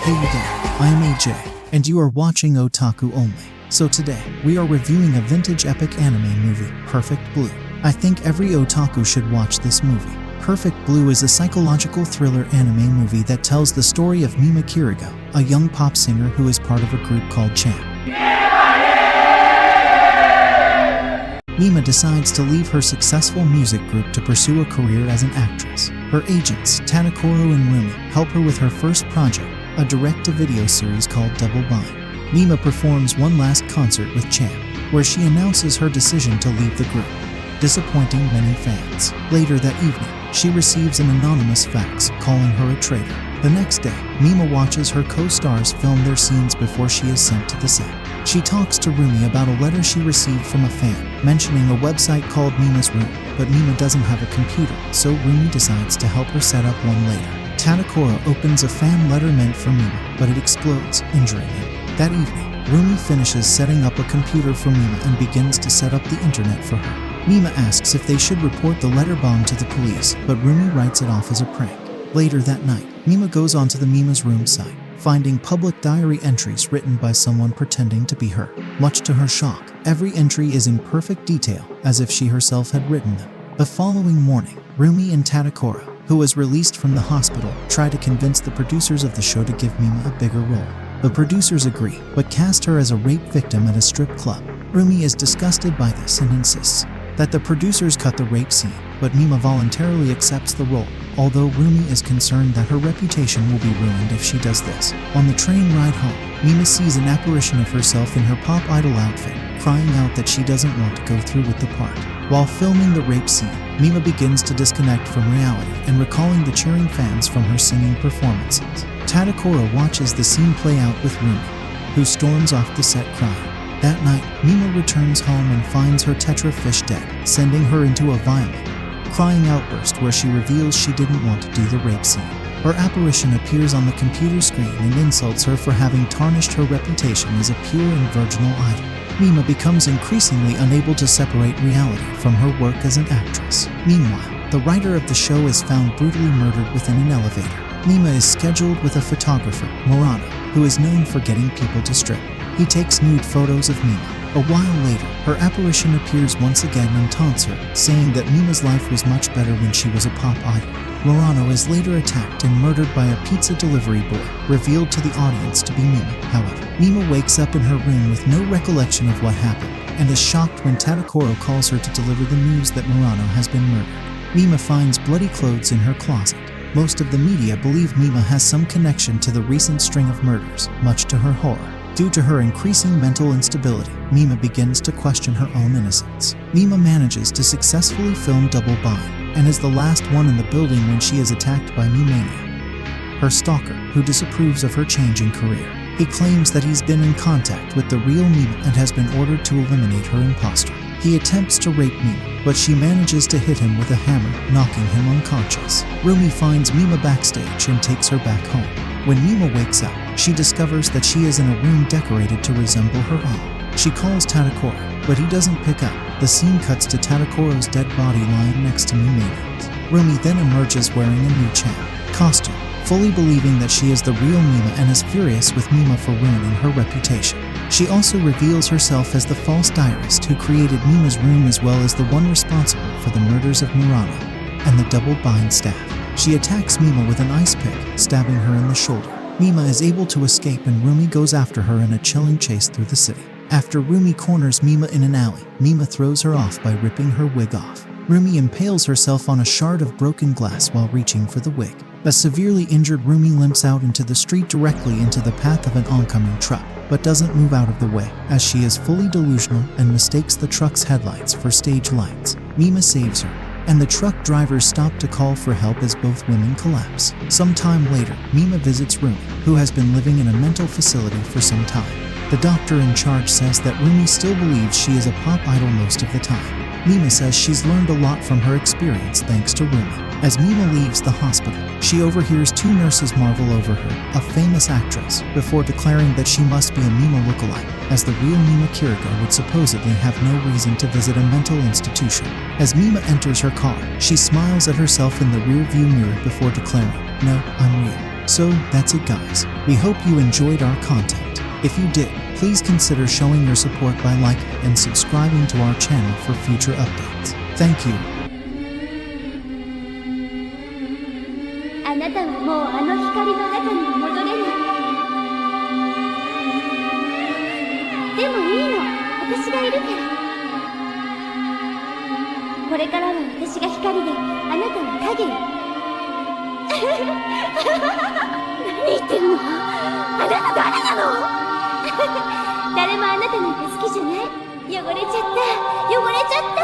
Hey there, I am AJ, and you are watching Otakuonly. So today, we are reviewing a vintage epic anime movie, Perfectblue. I think every otaku should watch this movie. Perfectblue is a psychological thriller anime movie that tells the story of Mima Kirigoe, a young pop singer who is part of a group called CHAM. Mima decides to leave her successful music group to pursue a career as an actress. Her agents, Tadakoro and Rumi, help her with her first project, a direct-to-video series called Double Bind. Mima performs one last concert with CHAM, where she announces her decision to leave the group, disappointing many fans. Later that evening, she receives an anonymous fax calling her a traitor. The next day, Mima watches her co-stars film their scenes before she is sent to the set. She talks to Rumi about a letter she received from a fan, mentioning a website called Mima's Room, but Mima doesn't have a computer, so Rumi decides to help her set up one later. Tadakoro opens a fan letter meant for Mima, but it explodes, injuring him. That evening, Rumi finishes setting up a computer for Mima and begins to set up the internet for her. Mima asks if they should report the letter bomb to the police, but Rumi writes it off as a prank. Later that night, Mima goes onto the Mima's Room site, finding public diary entries written by someone pretending to be her. Much to her shock, every entry is in perfect detail, as if she herself had written them. The following morning, Rumi and Tadakoro, who was released from the hospital, try to convince the producers of the show to give Mima a bigger role. The producers agree, but cast her as a rape victim at a strip club. Rumi is disgusted by this and insists that the producers cut the rape scene, but Mima voluntarily accepts the role, although Rumi is concerned that her reputation will be ruined if she does this. On the train ride home, Mima sees an apparition of herself in her pop idol outfit, crying out that she doesn't want to go through with the part. While filming the rape scene, Mima begins to disconnect from reality and recalling the cheering fans from her singing performances. Tadakoro watches the scene play out with Rumi, who storms off the set crying. That night, Mima returns home and finds her tetra fish dead, sending her into a violent, crying outburst where she reveals she didn't want to do the rape scene. Her apparition appears on the computer screen and insults her for having tarnished her reputation as a pure and virginal idol. Mima becomes increasingly unable to separate reality from her work as an actress. Meanwhile, the writer of the show is found brutally murdered within an elevator. Mima is scheduled with a photographer, Murano, who is known for getting people to strip. He takes nude photos of Mima. A while later, her apparition appears once again and taunts her, saying that Mima's life was much better when she was a pop idol. Murano is later attacked and murdered by a pizza delivery boy, revealed to the audience to be Mima. However, Mima wakes up in her room with no recollection of what happened, and is shocked when Tadakoro calls her to deliver the news that Murano has been murdered. Mima finds bloody clothes in her closet. Most of the media believe Mima has some connection to the recent string of murders, much to her horror. Due to her increasing mental instability, Mima begins to question her own innocence. Mima manages to successfully film Double Bind, and is the last one in the building when she is attacked by Mimania, her stalker, who disapproves of her changing career. He claims that he's been in contact with the real Mima and has been ordered to eliminate her imposter. He attempts to rape Mima, but she manages to hit him with a hammer, knocking him unconscious. Rumi finds Mima backstage and takes her back home. When Mima wakes up, she discovers that she is in a room decorated to resemble her own. She calls Tadakoro, but he doesn't pick up. The scene cuts to Tadakoro's dead body lying next to Mimania's. Rumi then emerges wearing a new CHAM costume, fully believing that she is the real Mima and is furious with Mima for ruining her reputation. She also reveals herself as the false diarist who created Mima's Room, as well as the one responsible for the murders of Murano and the Double Bind staff. She attacks Mima with an ice pick, stabbing her in the shoulder. Mima is able to escape and Rumi goes after her in a chilling chase through the city. After Rumi corners Mima in an alley, Mima throws her off by ripping her wig off. Rumi impales herself on a shard of broken glass while reaching for the wig. A severely injured Rumi limps out into the street directly into the path of an oncoming truck, but doesn't move out of the way, as she is fully delusional and mistakes the truck's headlights for stage lights. Mima saves her, and the truck drivers stop to call for help as both women collapse. Some time later, Mima visits Rumi, who has been living in a mental facility for some time. The doctor in charge says that Rumi still believes she is a pop idol most of the time. Mima says she's learned a lot from her experience thanks to Rumi. As Mima leaves the hospital, she overhears two nurses marvel over her, a famous actress, before declaring that she must be a Mima lookalike, as the real Mima Kirigoe would supposedly have no reason to visit a mental institution. As Mima enters her car, she smiles at herself in the rearview mirror before declaring, "No, I'm real." So that's it guys. We hope you enjoyed our content. If you did, please consider showing your support by liking and subscribing to our channel for future updates. Thank you. あなたはもうあの光の中に戻れない。でもいいの、私がいるから。これからは私が光で、あなたは影よ。何言ってるの？あなた誰なの？誰もあなたなんか好きじゃない。汚れちゃった、汚れちゃった。